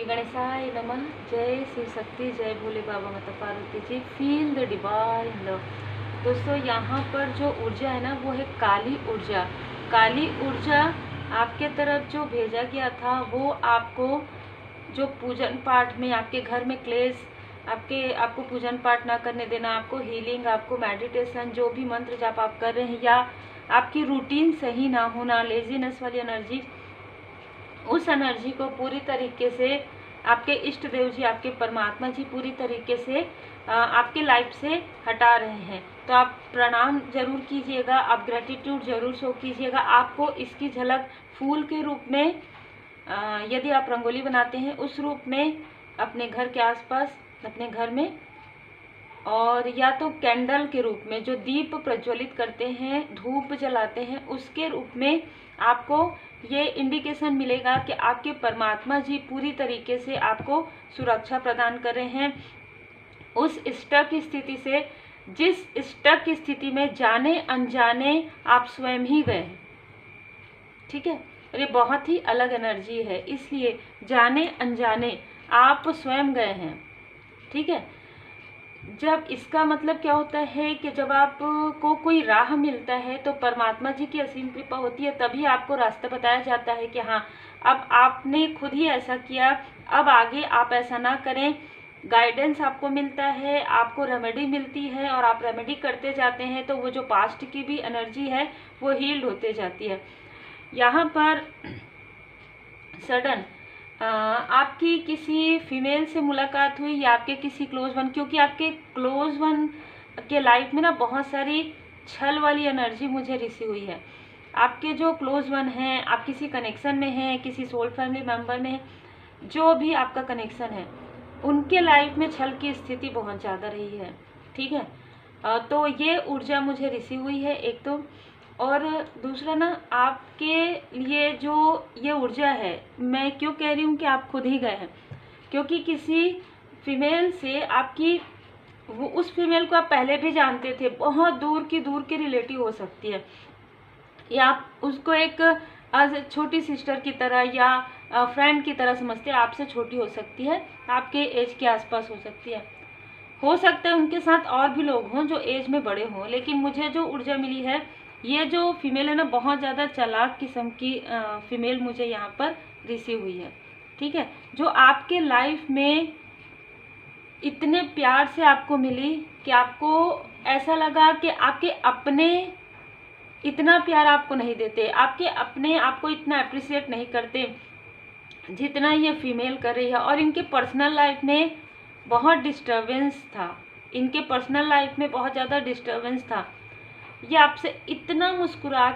श्री गणेशाय नमः। जय शिव शक्ति, जय भोले बाबा माता Parvati ji. Feel the divine love. दोस्तों, यहाँ पर जो ऊर्जा है ना, वो है काली ऊर्जा। काली ऊर्जा आपके तरफ जो भेजा गया था, वो आपको जो पूजन पाठ में, आपके घर में क्लेश, आपको पूजन पाठ ना करने देना, आपको हीलिंग, आपको मेडिटेशन, जो भी मंत्र जाप आप कर रहे हैं, या आपकी रूटीन सही ना होना, लेजीनेस वाली एनर्जी, उस एनर्जी को पूरी तरीके से आपके इष्ट देव जी, आपके परमात्मा जी पूरी तरीके से आपके लाइफ से हटा रहे हैं। तो आप प्रणाम जरूर कीजिएगा, आप ग्रेटिट्यूड जरूर शो कीजिएगा। आपको इसकी झलक फूल के रूप में, यदि आप रंगोली बनाते हैं, उस रूप में अपने घर के आसपास, अपने घर में, और या तो कैंडल के रूप में, जो दीप प्रज्वलित करते हैं, धूप जलाते हैं, उसके रूप में आपको ये इंडिकेशन मिलेगा कि आपके परमात्मा जी पूरी तरीके से आपको सुरक्षा प्रदान कर रहे हैं उस स्टक स्थिति से, जिस स्टक स्थिति में जाने अनजाने आप स्वयं ही गए हैं। ठीक है, और ये बहुत ही अलग एनर्जी है, इसलिए जाने अनजाने आप स्वयं गए हैं। ठीक है, जब इसका मतलब क्या होता है कि जब आपको कोई राह मिलता है तो परमात्मा जी की असीम कृपा होती है, तभी आपको रास्ता बताया जाता है कि हाँ, अब आपने खुद ही ऐसा किया, अब आगे आप ऐसा ना करें। गाइडेंस आपको मिलता है, आपको रेमेडी मिलती है, और आप रेमेडी करते जाते हैं तो वो जो पास्ट की भी एनर्जी है वो हील्ड होते जाती है। यहाँ पर सडन आपकी किसी फीमेल से मुलाकात हुई, या आपके किसी क्लोज वन, क्योंकि आपके क्लोज वन के लाइफ में ना बहुत सारी छल वाली एनर्जी मुझे रिसीव हुई है। आपके जो क्लोज वन हैं, आप किसी कनेक्शन में हैं, किसी सोल फैमिली मेंबर में, जो भी आपका कनेक्शन है, उनके लाइफ में छल की स्थिति बहुत ज़्यादा रही है। ठीक है, तो ये ऊर्जा मुझे रिसीव हुई है एक तो, और दूसरा ना, आपके लिए जो ये ऊर्जा है, मैं क्यों कह रही हूँ कि आप खुद ही गए हैं, क्योंकि किसी फीमेल से आपकी, वो उस फीमेल को आप पहले भी जानते थे, बहुत दूर की रिलेटिव हो सकती है, या आप उसको एक छोटी सिस्टर की तरह या फ्रेंड की तरह समझते हैं। आपसे छोटी हो सकती है, आपके एज के आसपास हो सकती है, हो सकता है उनके साथ और भी लोग हों जो एज में बड़े हों, लेकिन मुझे जो ऊर्जा मिली है, ये जो फीमेल है ना, बहुत ज़्यादा चालाक किस्म की फीमेल मुझे यहाँ पर रिसीव हुई है। ठीक है, जो आपके लाइफ में इतने प्यार से आपको मिली कि आपको ऐसा लगा कि आपके अपने इतना प्यार आपको नहीं देते, आपके अपने आपको इतना अप्रिशिएट नहीं करते जितना ये फीमेल कर रही है। और इनके पर्सनल लाइफ में बहुत डिस्टर्बेंस था, इनके पर्सनल लाइफ में बहुत ज़्यादा डिस्टर्बेंस था। ये आपसे इतना मुस्कुरा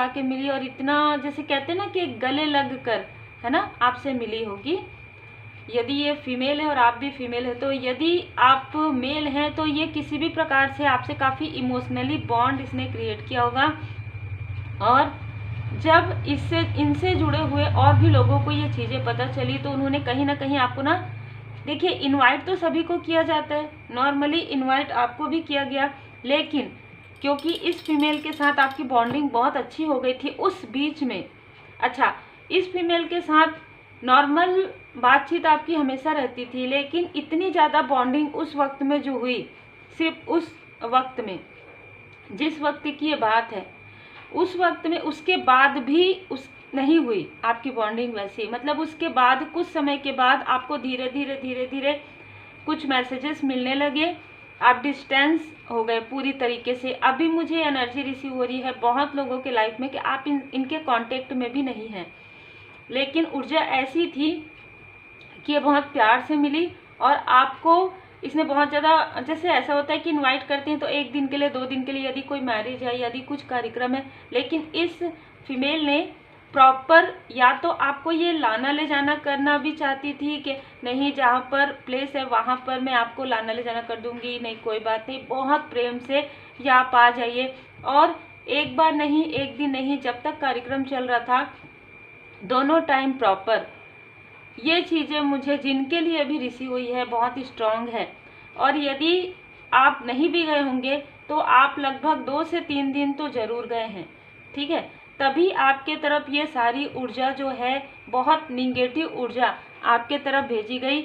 के मिली, और इतना, जैसे कहते हैं ना कि गले लग कर, है ना, आपसे मिली होगी। यदि ये फीमेल है और आप भी फीमेल है, तो यदि आप मेल हैं तो ये किसी भी प्रकार से आपसे काफ़ी इमोशनली बॉन्ड इसने क्रिएट किया होगा। और जब इनसे जुड़े हुए और भी लोगों को ये चीज़ें पता चली, तो उन्होंने कहीं ना कहीं आपको ना, देखिए, इनवाइट तो सभी को किया जाता है, नॉर्मली इनवाइट आपको भी किया गया, लेकिन क्योंकि इस फीमेल के साथ आपकी बॉन्डिंग बहुत अच्छी हो गई थी उस बीच में। अच्छा, इस फीमेल के साथ नॉर्मल बातचीत आपकी हमेशा रहती थी, लेकिन इतनी ज़्यादा बॉन्डिंग उस वक्त में जो हुई, सिर्फ उस वक्त में, जिस वक्त की ये बात है, उस वक्त में, उसके बाद भी उस नहीं हुई आपकी बॉन्डिंग वैसी। मतलब उसके बाद कुछ समय के बाद आपको धीरे धीरे कुछ मैसेजेस मिलने लगे, आप डिस्टेंस हो गए पूरी तरीके से। अभी मुझे एनर्जी रिसीव हो रही है बहुत लोगों के लाइफ में कि आप इनके कांटेक्ट में भी नहीं हैं, लेकिन ऊर्जा ऐसी थी कि ये बहुत प्यार से मिली, और आपको इसने बहुत ज़्यादा, जैसे ऐसा होता है कि इनवाइट करते हैं तो 1 दिन के लिए, 2 दिन के लिए, यदि कोई मैरिज है, यदि कुछ कार्यक्रम है, लेकिन इस फीमेल ने प्रॉपर, या तो आपको ये लाना ले जाना करना भी चाहती थी कि नहीं, जहाँ पर प्लेस है वहाँ पर मैं आपको लाना ले जाना कर दूँगी, नहीं कोई बात नहीं, बहुत प्रेम से, या आप आ जाइए। और एक बार नहीं, 1 दिन नहीं, जब तक कार्यक्रम चल रहा था, दोनों टाइम प्रॉपर। ये चीज़ें मुझे, जिनके लिए भी रिसीव हुई है, बहुत ही स्ट्रांग है। और यदि आप नहीं भी गए होंगे तो आप लगभग 2 से 3 दिन तो ज़रूर गए हैं। ठीक है, तभी आपके तरफ ये सारी ऊर्जा जो है, बहुत निगेटिव ऊर्जा आपके तरफ भेजी गई,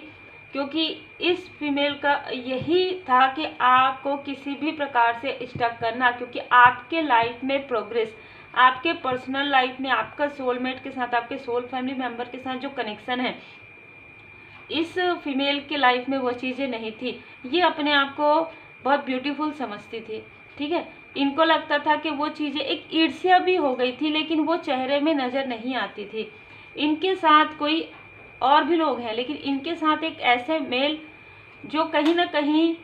क्योंकि इस फीमेल का यही था कि आपको किसी भी प्रकार से स्टक करना, क्योंकि आपके लाइफ में प्रोग्रेस, आपके पर्सनल लाइफ में आपका सोलमेट के साथ, आपके सोल फैमिली मेंबर के साथ जो कनेक्शन है, इस फीमेल के लाइफ में वो चीज़ें नहीं थी। ये अपने आप को बहुत ब्यूटीफुल समझती थी, ठीक है। इनको लगता था कि वो चीज़ें, एक ईर्ष्या भी हो गई थी, लेकिन वो चेहरे में नज़र नहीं आती थी। इनके साथ कोई और भी लोग हैं, लेकिन इनके साथ एक ऐसे मेल जो कहीं ना कहीं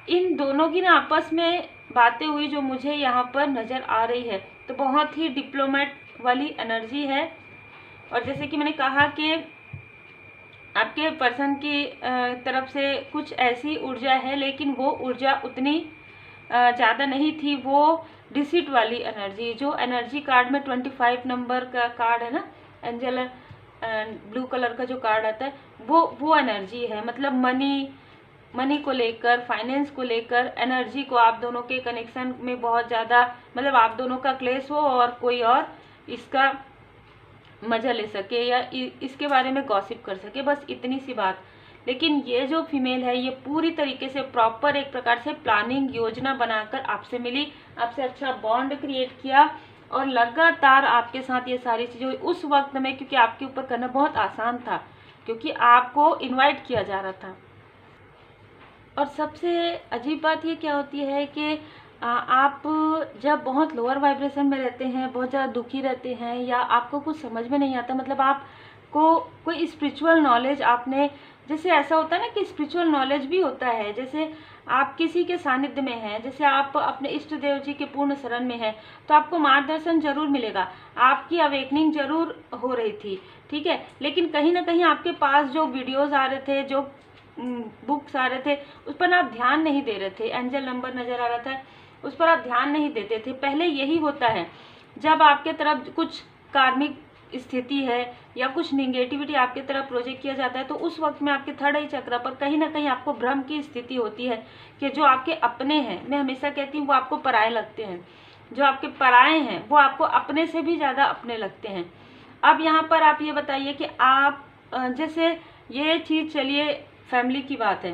इन दोनों की ना आपस में बातें हुई जो मुझे यहाँ पर नज़र आ रही है। तो बहुत ही डिप्लोमेट वाली एनर्जी है। और जैसे कि मैंने कहा कि आपके पर्सन की तरफ से कुछ ऐसी ऊर्जा है, लेकिन वो ऊर्जा उतनी ज़्यादा नहीं थी। वो डिसिट वाली एनर्जी, जो एनर्जी कार्ड में 25 नंबर का कार्ड है ना, एंजल ब्लू कलर का जो कार्ड आता है, वो एनर्जी है। मतलब मनी को लेकर, फाइनेंस को लेकर एनर्जी को, आप दोनों के कनेक्शन में बहुत ज़्यादा, मतलब आप दोनों का क्लेश हो और कोई और इसका मजा ले सके या इसके बारे में गॉसिप कर सके, बस इतनी सी बात। लेकिन ये जो फीमेल है, ये पूरी तरीके से प्रॉपर एक प्रकार से प्लानिंग, योजना बनाकर आपसे मिली, आपसे अच्छा बॉन्ड क्रिएट किया और लगातार आपके साथ ये सारी चीज़ें हुई उस वक्त में, क्योंकि आपके ऊपर करना बहुत आसान था, क्योंकि आपको इनवाइट किया जा रहा था। और सबसे अजीब बात ये क्या होती है कि आप जब बहुत लोअर वाइब्रेशन में रहते हैं, बहुत ज़्यादा दुखी रहते हैं, या आपको कुछ समझ में नहीं आता, मतलब आपको कोई स्पिरिचुअल नॉलेज, आपने, जैसे ऐसा होता है ना कि स्पिरिचुअल नॉलेज भी होता है, जैसे आप किसी के सानिध्य में हैं, जैसे आप अपने इष्ट देव जी के पूर्ण शरण में हैं, तो आपको मार्गदर्शन जरूर मिलेगा, आपकी अवेकनिंग जरूर हो रही थी, ठीक है। लेकिन कहीं ना कहीं आपके पास जो वीडियोज़ आ रहे थे, जो बुक्स आ रहे थे, उस पर आप ध्यान नहीं दे रहे थे, एंजल नंबर नज़र आ रहा था, उस पर आप ध्यान नहीं देते थे। पहले यही होता है, जब आपके तरफ कुछ कार्मिक स्थिति है या कुछ निगेटिविटी आपके तरफ प्रोजेक्ट किया जाता है, तो उस वक्त में आपके थर्ड आई चक्र पर कहीं ना कहीं आपको भ्रम की स्थिति होती है कि जो आपके अपने हैं, मैं हमेशा कहती हूँ, वो आपको पराये लगते हैं। जो आपके पराये हैं वो आपको अपने से भी ज़्यादा अपने लगते हैं। अब यहाँ पर आप ये बताइए कि आप, जैसे ये चीज़, चलिए फैमिली की बात है,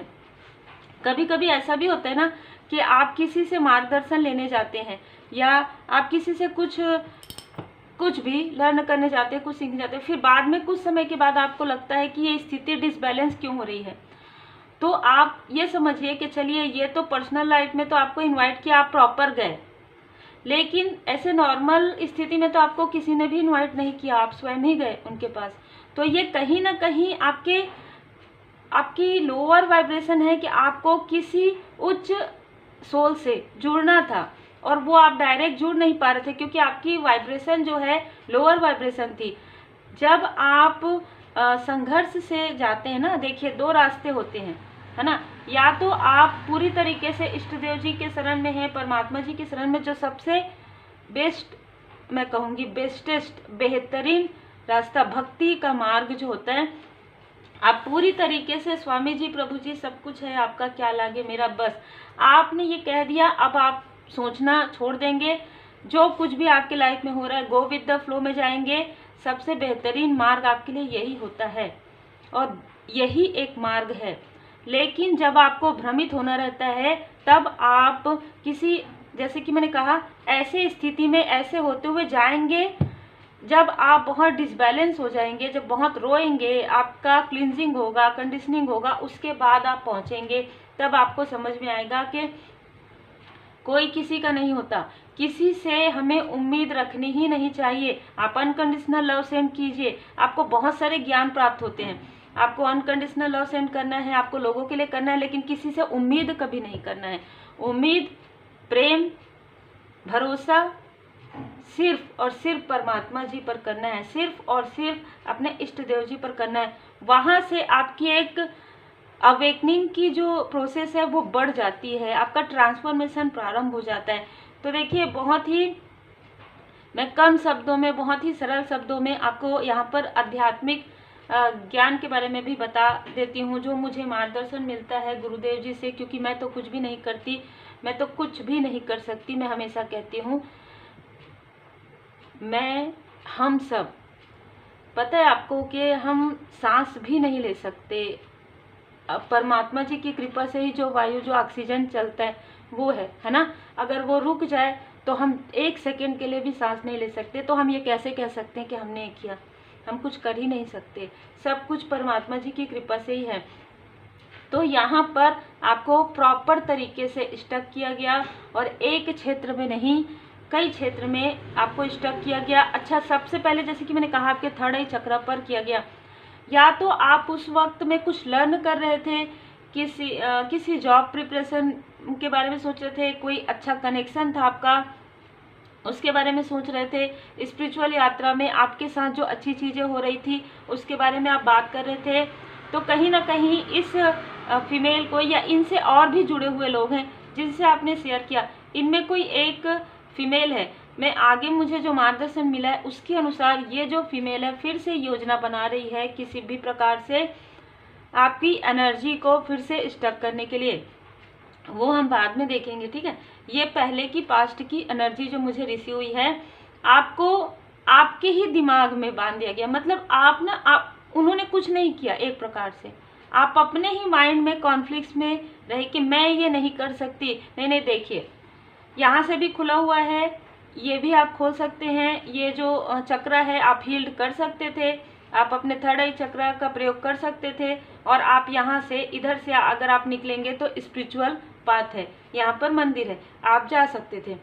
कभी कभी ऐसा भी होता है ना कि आप किसी से मार्गदर्शन लेने जाते हैं, या आप किसी से कुछ भी लर्न करने जाते हैं, कुछ सीखने जाते हैं, फिर बाद में कुछ समय के बाद आपको लगता है कि ये स्थिति डिसबैलेंस क्यों हो रही है। तो आप ये समझिए कि चलिए, ये तो पर्सनल लाइफ में तो आपको इनवाइट किया, आप प्रॉपर गए, लेकिन ऐसे नॉर्मल स्थिति में तो आपको किसी ने भी इनवाइट नहीं किया, आप स्वयं ही गए उनके पास। तो ये कहीं ना कहीं आपकी लोअर वाइब्रेशन है कि आपको किसी उच्च सोल से जुड़ना था, और वो आप डायरेक्ट जुड़ नहीं पा रहे थे, क्योंकि आपकी वाइब्रेशन जो है लोअर वाइब्रेशन थी। जब आप संघर्ष से जाते हैं ना, देखिए दो रास्ते होते हैं, है ना। या तो आप पूरी तरीके से इष्ट देव जी के शरण में हैं, परमात्मा जी के शरण में, जो सबसे बेस्ट, मैं कहूँगी बेस्टेस्ट, बेहतरीन रास्ता, भक्ति का मार्ग जो होता है, आप पूरी तरीके से स्वामी जी, प्रभु जी, सब कुछ है, आपका क्या लागे मेरा बस, आपने ये कह दिया, अब आप सोचना छोड़ देंगे, जो कुछ भी आपके लाइफ में हो रहा है, गो विद द फ्लो में जाएंगे। सबसे बेहतरीन मार्ग आपके लिए यही होता है और यही एक मार्ग है। लेकिन जब आपको भ्रमित होना रहता है, तब आप किसी, जैसे कि मैंने कहा, ऐसे स्थिति में ऐसे होते हुए जाएंगे जब आप बहुत डिसबैलेंस हो जाएंगे, जब बहुत रोएंगे, आपका क्लींजिंग होगा, कंडीशनिंग होगा, उसके बाद आप पहुंचेंगे, तब आपको समझ में आएगा कि कोई किसी का नहीं होता, किसी से हमें उम्मीद रखनी ही नहीं चाहिए। आप अनकंडीशनल लव सेंड कीजिए, आपको बहुत सारे ज्ञान प्राप्त होते हैं। आपको अनकंडीशनल लव सेंड करना है, आपको लोगों के लिए करना है, लेकिन किसी से उम्मीद कभी नहीं करना है। उम्मीद, प्रेम, भरोसा सिर्फ और सिर्फ परमात्मा जी पर करना है, सिर्फ और सिर्फ अपने इष्ट देव जी पर करना है। वहाँ से आपकी एक अवेकनिंग की जो प्रोसेस है वो बढ़ जाती है, आपका ट्रांसफॉर्मेशन प्रारंभ हो जाता है। तो देखिए, बहुत ही मैं कम शब्दों में, बहुत ही सरल शब्दों में आपको यहाँ पर आध्यात्मिक ज्ञान के बारे में भी बता देती हूँ, जो मुझे मार्गदर्शन मिलता है गुरुदेव जी से, क्योंकि मैं तो कुछ भी नहीं करती, मैं तो कुछ भी नहीं कर सकती। मैं हमेशा कहती हूँ, हम सब पता है आपको कि हम सांस भी नहीं ले सकते। परमात्मा जी की कृपा से ही जो वायु, जो ऑक्सीजन चलता है वो है ना। अगर वो रुक जाए तो हम 1 सेकंड के लिए भी सांस नहीं ले सकते। तो हम ये कैसे कह सकते हैं कि हमने ये किया? हम कुछ कर ही नहीं सकते, सब कुछ परमात्मा जी की कृपा से ही है। तो यहाँ पर आपको प्रॉपर तरीके से स्टक किया गया, और एक क्षेत्र में नहीं, कई क्षेत्र में आपको स्टक किया गया। अच्छा, सबसे पहले जैसे कि मैंने कहा आपके थर्ड आई चक्र पर किया गया। या तो आप उस वक्त में कुछ लर्न कर रहे थे, किसी जॉब प्रिपरेशन के बारे में सोच रहे थे, कोई अच्छा कनेक्शन था आपका, उसके बारे में सोच रहे थे, स्पिरिचुअल यात्रा में आपके साथ जो अच्छी चीज़ें हो रही थी उसके बारे में आप बात कर रहे थे। तो कहीं ना कहीं इस फीमेल को, या इनसे और भी जुड़े हुए लोग हैं जिनसे आपने शेयर किया, इनमें कोई एक फीमेल है। मैं आगे मुझे जो मार्गदर्शन मिला है उसके अनुसार ये जो फीमेल है फिर से योजना बना रही है किसी भी प्रकार से आपकी एनर्जी को फिर से स्टक करने के लिए। वो हम बाद में देखेंगे, ठीक है। ये पहले की पास्ट की एनर्जी जो मुझे रिसीव हुई है, आपको आपके ही दिमाग में बांध दिया गया। मतलब आप उन्होंने कुछ नहीं किया, एक प्रकार से आप अपने ही माइंड में कॉन्फ्लिक्ट्स में रहे कि मैं ये नहीं कर सकती। नहीं, देखिए यहाँ से भी खुला हुआ है, ये भी आप खोल सकते हैं। ये जो चक्र है आप हील्ड कर सकते थे, आप अपने थर्ड आई चक्र का प्रयोग कर सकते थे, और आप यहाँ से, इधर से अगर आप निकलेंगे तो स्पिरिचुअल पाथ है, यहाँ पर मंदिर है, आप जा सकते थे।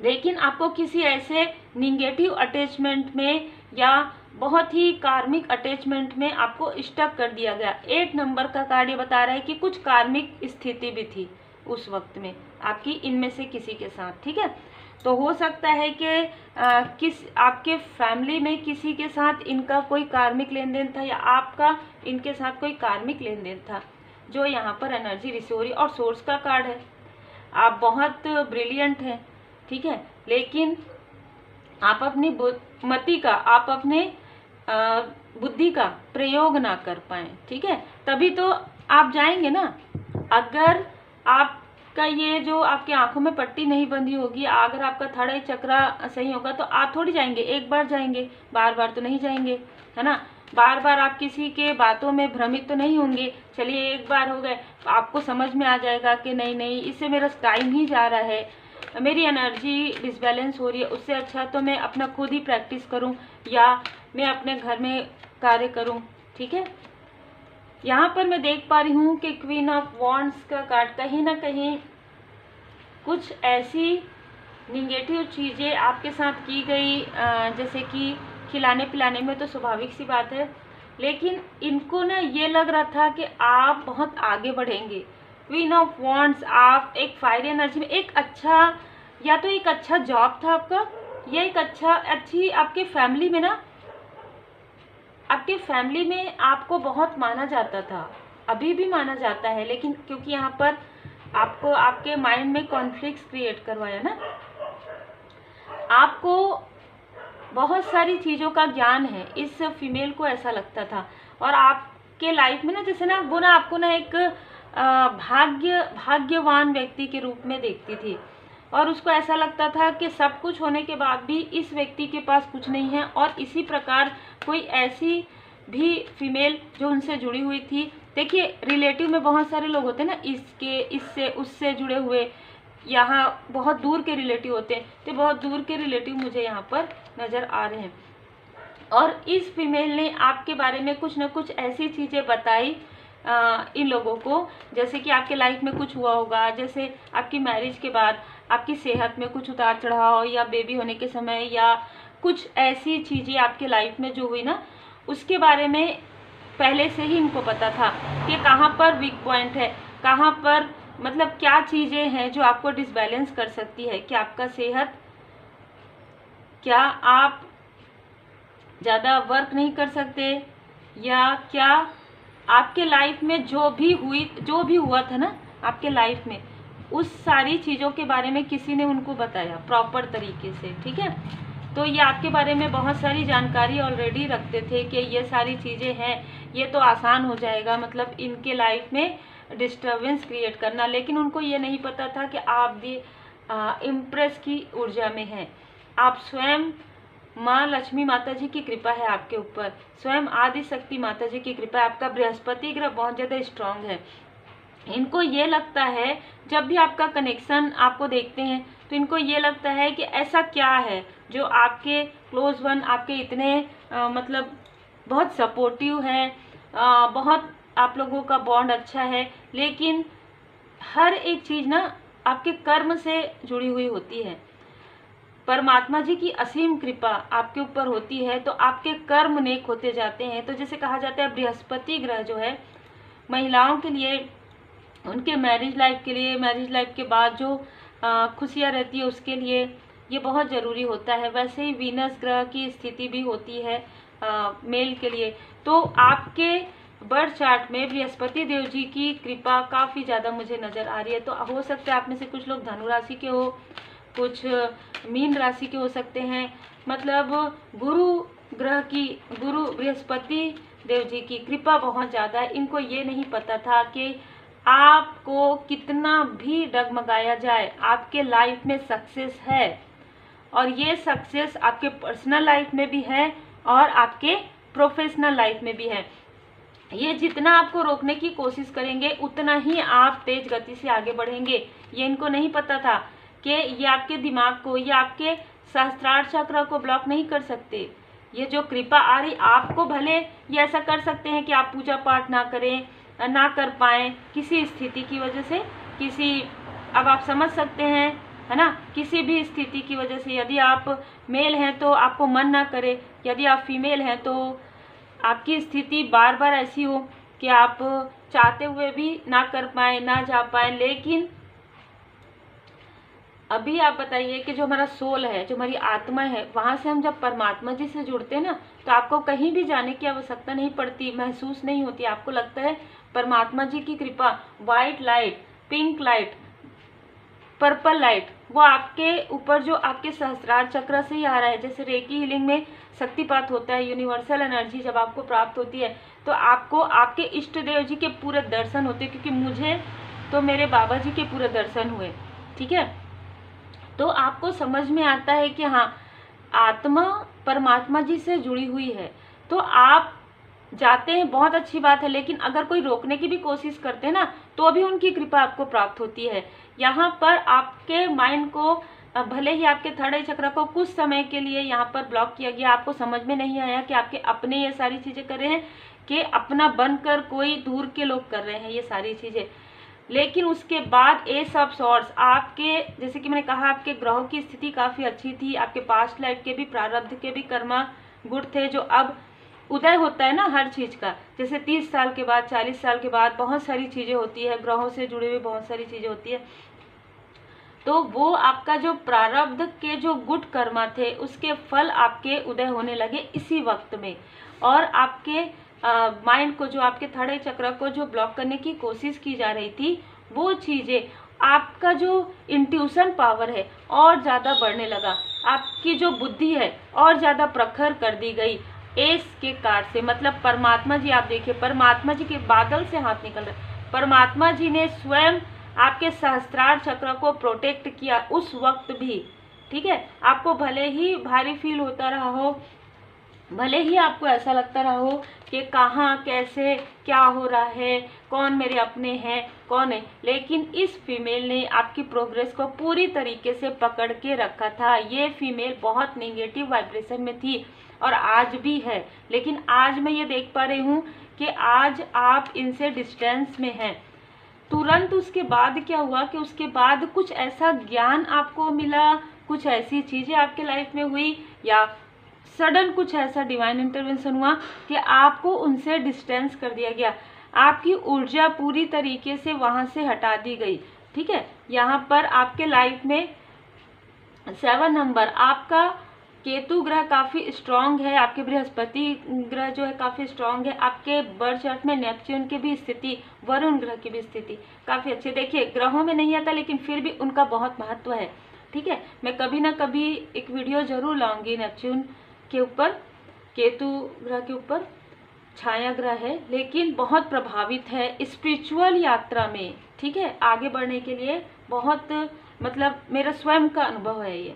लेकिन आपको किसी ऐसे निगेटिव अटैचमेंट में या बहुत ही कार्मिक अटैचमेंट में आपको स्टक कर दिया गया। 8 नंबर का कार्ड ये बता रहा है कि कुछ कार्मिक स्थिति भी थी उस वक्त में आपकी इनमें से किसी के साथ, ठीक है। तो हो सकता है कि आपके फैमिली में किसी के साथ इनका कोई कार्मिक लेन देन था, या आपका इनके साथ कोई कार्मिक लेन देन था, जो यहाँ पर एनर्जी रिसीव हो रही। और सोर्स का कार्ड है, आप बहुत ब्रिलियंट हैं, ठीक है, लेकिन आप अपनी मति का, आप अपने बुद्धि का प्रयोग ना कर पाए, ठीक है, तभी तो आप जाएंगे ना। अगर आपका ये जो आपकी आंखों में पट्टी नहीं बंधी होगी, अगर आपका थर्ड आई चक्र सही होगा तो आप थोड़ी जाएंगे, एक बार जाएंगे, बार बार तो नहीं जाएंगे, है ना। बार बार आप किसी के बातों में भ्रमित तो नहीं होंगे। चलिए एक बार हो गए, आपको समझ में आ जाएगा कि नहीं, इससे मेरा टाइम ही जा रहा है, मेरी एनर्जी डिसबैलेंस हो रही है, उससे अच्छा तो मैं अपना खुद ही प्रैक्टिस करूं, या मैं अपने घर में कार्य करूं, ठीक है। यहाँ पर मैं देख पा रही हूँ कि क्वीन ऑफ वॉन्ड्स का कार्ड, कहीं ना कहीं कुछ ऐसी निगेटिव चीज़ें आपके साथ की गई, जैसे कि खिलाने पिलाने में तो स्वाभाविक सी बात है, लेकिन इनको ना ये लग रहा था कि आप बहुत आगे बढ़ेंगे। क्वीन ऑफ वॉन्ड्स, आप एक फायर एनर्जी में, एक अच्छा, या तो एक अच्छा जॉब था आपका, या एक अच्छी आपके फैमिली में ना, आपके फैमिली में आपको बहुत माना जाता था, अभी भी माना जाता है, लेकिन क्योंकि यहाँ पर आपको आपके माइंड में कॉन्फ्लिक्ट्स क्रिएट करवाया ना, आपको बहुत सारी चीज़ों का ज्ञान है, इस फीमेल को ऐसा लगता था। और आपके लाइफ में ना, जैसे ना वो ना आपको ना एक भाग्यवान व्यक्ति के रूप में देखती थी, और उसको ऐसा लगता था कि सब कुछ होने के बाद भी इस व्यक्ति के पास कुछ नहीं है। और इसी प्रकार कोई ऐसी भी फीमेल जो उनसे जुड़ी हुई थी, देखिए रिलेटिव में बहुत सारे लोग होते हैं ना, इसके, इससे, उससे जुड़े हुए, यहाँ बहुत दूर के रिलेटिव होते हैं, तो बहुत दूर के रिलेटिव मुझे यहाँ पर नज़र आ रहे हैं। और इस फीमेल ने आपके बारे में कुछ ना कुछ ऐसी चीज़ें बताई इन लोगों को, जैसे कि आपके लाइफ में कुछ हुआ होगा, जैसे आपकी मैरिज के बाद आपकी सेहत में कुछ उतार चढ़ाव, या बेबी होने के समय, या कुछ ऐसी चीज़ें आपके लाइफ में जो हुई ना, उसके बारे में पहले से ही इनको पता था कि कहाँ पर वीक पॉइंट है, कहाँ पर मतलब क्या चीज़ें हैं जो आपको डिसबैलेंस कर सकती है। क्या आपका सेहत, क्या आप ज़्यादा वर्क नहीं कर सकते, या क्या आपके लाइफ में जो भी हुआ था ना आपके लाइफ में, उस सारी चीज़ों के बारे में किसी ने उनको बताया प्रॉपर तरीके से, ठीक है। तो ये आपके बारे में बहुत सारी जानकारी ऑलरेडी रखते थे कि ये सारी चीज़ें हैं, ये तो आसान हो जाएगा, मतलब इनके लाइफ में डिस्टर्बेंस क्रिएट करना। लेकिन उनको ये नहीं पता था कि आप भी इम्प्रेस की ऊर्जा में हैं, आप स्वयं माँ लक्ष्मी माता जी की कृपा है आपके ऊपर, स्वयं आदि शक्ति माता जी की कृपा है। आपका बृहस्पति ग्रह बहुत ज़्यादा स्ट्रांग है। इनको ये लगता है, जब भी आपका कनेक्शन आपको देखते हैं तो इनको ये लगता है कि ऐसा क्या है जो आपके क्लोज वन आपके इतने मतलब बहुत सपोर्टिव है, बहुत आप लोगों का बॉन्ड अच्छा है, लेकिन हर एक चीज़ ना आपके कर्म से जुड़ी हुई होती है। परमात्मा जी की असीम कृपा आपके ऊपर होती है तो आपके कर्म नेक होते जाते हैं। तो जैसे कहा जाता है बृहस्पति ग्रह जो है महिलाओं के लिए, उनके मैरिज लाइफ के लिए, मैरिज लाइफ के बाद जो खुशियाँ रहती है उसके लिए ये बहुत ज़रूरी होता है। वैसे ही वीनस ग्रह की स्थिति भी होती है मेल के लिए। तो आपके बर्थ चार्ट में बृहस्पति देव जी की कृपा काफ़ी ज़्यादा मुझे नज़र आ रही है। तो हो सकता है आप में से कुछ लोग धनु राशि के हो, कुछ मीन राशि के हो सकते हैं। मतलब गुरु ग्रह की, गुरु बृहस्पति देव जी की कृपा बहुत ज़्यादा है। इनको ये नहीं पता था कि आपको कितना भी डगमगाया जाए आपके लाइफ में सक्सेस है, और ये सक्सेस आपके पर्सनल लाइफ में भी है और आपके प्रोफेशनल लाइफ में भी है। ये जितना आपको रोकने की कोशिश करेंगे उतना ही आप तेज गति से आगे बढ़ेंगे। ये इनको नहीं पता था कि ये आपके दिमाग को, ये आपके सहस्त्रार चक्र को ब्लॉक नहीं कर सकते। ये जो कृपा आ रही आपको, भले ये ऐसा कर सकते हैं कि आप पूजा पाठ ना करें, ना कर पाएँ किसी स्थिति की वजह से, किसी, अब आप समझ सकते हैं है ना, किसी भी स्थिति की वजह से। यदि आप मेल हैं तो आपको मन ना करे, यदि आप फीमेल हैं तो आपकी स्थिति बार बार ऐसी हो कि आप चाहते हुए भी ना कर पाए, ना जा पाए। लेकिन अभी आप बताइए कि जो हमारा सोल है, जो हमारी आत्मा है, वहाँ से हम जब परमात्मा जी से जुड़ते हैं ना तो आपको कहीं भी जाने की आवश्यकता नहीं पड़ती, महसूस नहीं होती। आपको लगता है परमात्मा जी की कृपा, white light, pink light, purple light, वो आपके ऊपर जो आपके सहस्त्रार चक्र से ही आ रहा है। जैसे रेकी हीलिंग में शक्तिपात होता है, यूनिवर्सल एनर्जी जब आपको प्राप्त होती है तो आपको आपके इष्ट देव जी के पूरे दर्शन होते हैं। क्योंकि मुझे तो मेरे बाबा जी के पूरे दर्शन हुए, ठीक है। तो आपको समझ में आता है कि हाँ, आत्मा परमात्मा जी से जुड़ी हुई है। तो आप जाते हैं, बहुत अच्छी बात है, लेकिन अगर कोई रोकने की भी कोशिश करते हैं ना तो भी उनकी कृपा आपको प्राप्त होती है। यहाँ पर आपके माइंड को, भले ही आपके थर्ड आई चक्र को कुछ समय के लिए यहाँ पर ब्लॉक किया गया, आपको समझ में नहीं आया कि आपके अपने ये सारी चीज़ें कर रहे हैं कि अपना बनकर कोई दूर के लोग कर रहे हैं ये सारी चीज़ें। लेकिन उसके बाद एस ऑफ सॉर्ड्स आपके, जैसे कि मैंने कहा, आपके ग्रहों की स्थिति काफ़ी अच्छी थी, आपके पास्ट लाइफ के भी, प्रारब्ध के भी कर्मा गुड थे, जो अब उदय होता है ना हर चीज़ का। जैसे 30 साल के बाद, 40 साल के बाद बहुत सारी चीज़ें होती है, ग्रहों से जुड़े हुए बहुत सारी चीज़ें होती है। तो वो आपका जो प्रारब्ध के जो गुड कर्मा थे उसके फल आपके उदय होने लगे इसी वक्त में। और आपके माइंड को, जो आपके थर्ड आई चक्र को जो ब्लॉक करने की कोशिश की जा रही थी, वो चीज़ें, आपका जो इंट्यूशन पावर है और ज़्यादा बढ़ने लगा, आपकी जो बुद्धि है और ज़्यादा प्रखर कर दी गई एस के कार्ड से। मतलब परमात्मा जी, आप देखिए परमात्मा जी के बादल से हाथ निकल रहे, परमात्मा जी ने स्वयं आपके सहस्त्रार चक्र को प्रोटेक्ट किया उस वक्त भी, ठीक है। आपको भले ही भारी फील होता रहा हो, भले ही आपको ऐसा लगता रहा हो कि कहाँ कैसे क्या हो रहा है, कौन मेरे अपने हैं कौन है, लेकिन इस फीमेल ने आपकी प्रोग्रेस को पूरी तरीके से पकड़ के रखा था। ये फीमेल बहुत नेगेटिव वाइब्रेशन में थी और आज भी है, लेकिन आज मैं ये देख पा रही हूँ कि आज आप इनसे डिस्टेंस में हैं। तुरंत उसके बाद क्या हुआ कि उसके बाद कुछ ऐसा ज्ञान आपको मिला, कुछ ऐसी चीज़ें आपके लाइफ में हुई, या सडन कुछ ऐसा डिवाइन इंटरवेंशन हुआ कि आपको उनसे डिस्टेंस कर दिया गया, आपकी ऊर्जा पूरी तरीके से वहाँ से हटा दी गई, ठीक है। यहाँ पर आपके लाइफ में 7 नंबर, आपका केतु ग्रह काफ़ी स्ट्रांग है, आपके बृहस्पति ग्रह जो है काफ़ी स्ट्रांग है, आपके बर्थ चार्ट में नेपच्यून की भी स्थिति, वरुण ग्रह की भी स्थिति काफ़ी अच्छी। देखिए ग्रहों में नहीं आता लेकिन फिर भी उनका बहुत महत्व है, ठीक है। मैं कभी ना कभी एक वीडियो जरूर लाऊंगी नेपच्यून के ऊपर, केतु ग्रह के ऊपर। छाया ग्रह है लेकिन बहुत प्रभावित है स्पिरिचुअल यात्रा में, ठीक है, आगे बढ़ने के लिए बहुत, मतलब मेरा स्वयं का अनुभव है ये।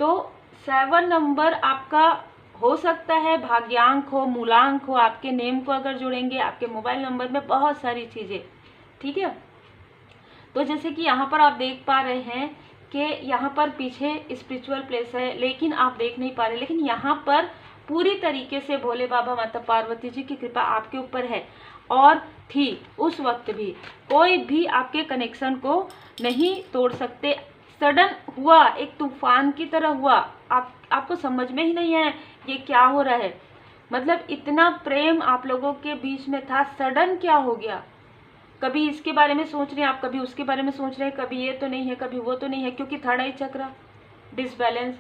तो 7 नंबर आपका हो सकता है भाग्यांक हो, मूलांक हो, आपके नेम को अगर जोड़ेंगे, आपके मोबाइल नंबर में बहुत सारी चीज़ें, ठीक है। तो जैसे कि यहाँ पर आप देख पा रहे हैं कि यहाँ पर पीछे स्पिरिचुअल प्लेस है, लेकिन आप देख नहीं पा रहे, लेकिन यहाँ पर पूरी तरीके से भोले बाबा माता पार्वती जी की कृपा आपके ऊपर है और थी उस वक्त भी। कोई भी आपके कनेक्शन को नहीं तोड़ सकते। सडन हुआ, एक तूफान की तरह हुआ, आपको समझ में ही नहीं आया ये क्या हो रहा है। मतलब इतना प्रेम आप लोगों के बीच में था, सडन क्या हो गया। कभी इसके बारे में सोच रहे हैं आप, कभी उसके बारे में सोच रहे हैं, कभी ये तो नहीं है, कभी वो तो नहीं है, क्योंकि थर्ड आई चक्र डिसबैलेंस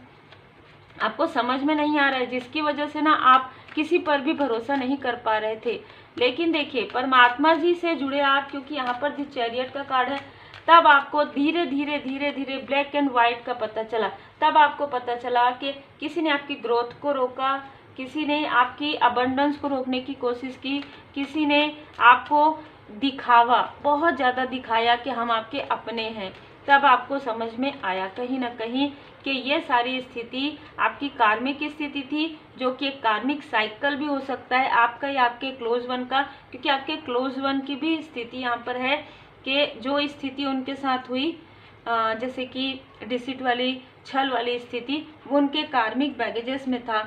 आपको समझ में नहीं आ रहा है, जिसकी वजह से ना आप किसी पर भी भरोसा नहीं कर पा रहे थे। लेकिन देखिए परमात्मा जी से जुड़े आप, क्योंकि यहाँ पर दी चैरियट का कार्ड है, तब आपको धीरे धीरे धीरे धीरे ब्लैक एंड व्हाइट का पता चला। तब आपको पता चला कि किसी ने आपकी ग्रोथ को रोका, किसी ने आपकी अबंडेंस को रोकने की कोशिश की, किसी ने आपको दिखावा, बहुत ज़्यादा दिखाया कि हम आपके अपने हैं। तब आपको समझ में आया कहीं ना कहीं कि ये सारी स्थिति आपकी कार्मिक स्थिति थी, जो कि एक कार्मिक साइकिल भी हो सकता है आपका या आपके क्लोज वन का, क्योंकि आपके क्लोज वन की भी स्थिति यहाँ पर है कि जो स्थिति उनके साथ हुई, जैसे कि डिसिट वाली, छल वाली स्थिति, वो उनके कार्मिक बैगेजेस में था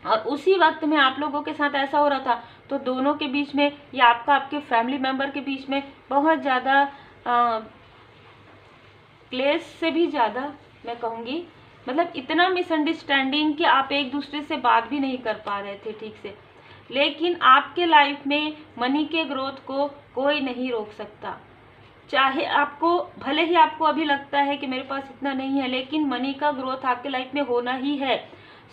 और उसी वक्त में आप लोगों के साथ ऐसा हो रहा था। तो दोनों के बीच में या आपका आपके फैमिली मेम्बर के बीच में बहुत ज़्यादा क्लेश से भी ज़्यादा मैं कहूँगी, मतलब इतना मिसअंडरस्टैंडिंग कि आप एक दूसरे से बात भी नहीं कर पा रहे थे ठीक से। लेकिन आपके लाइफ में मनी के ग्रोथ को कोई नहीं रोक सकता। चाहे आपको, भले ही आपको अभी लगता है कि मेरे पास इतना नहीं है, लेकिन मनी का ग्रोथ आपके लाइफ में होना ही है।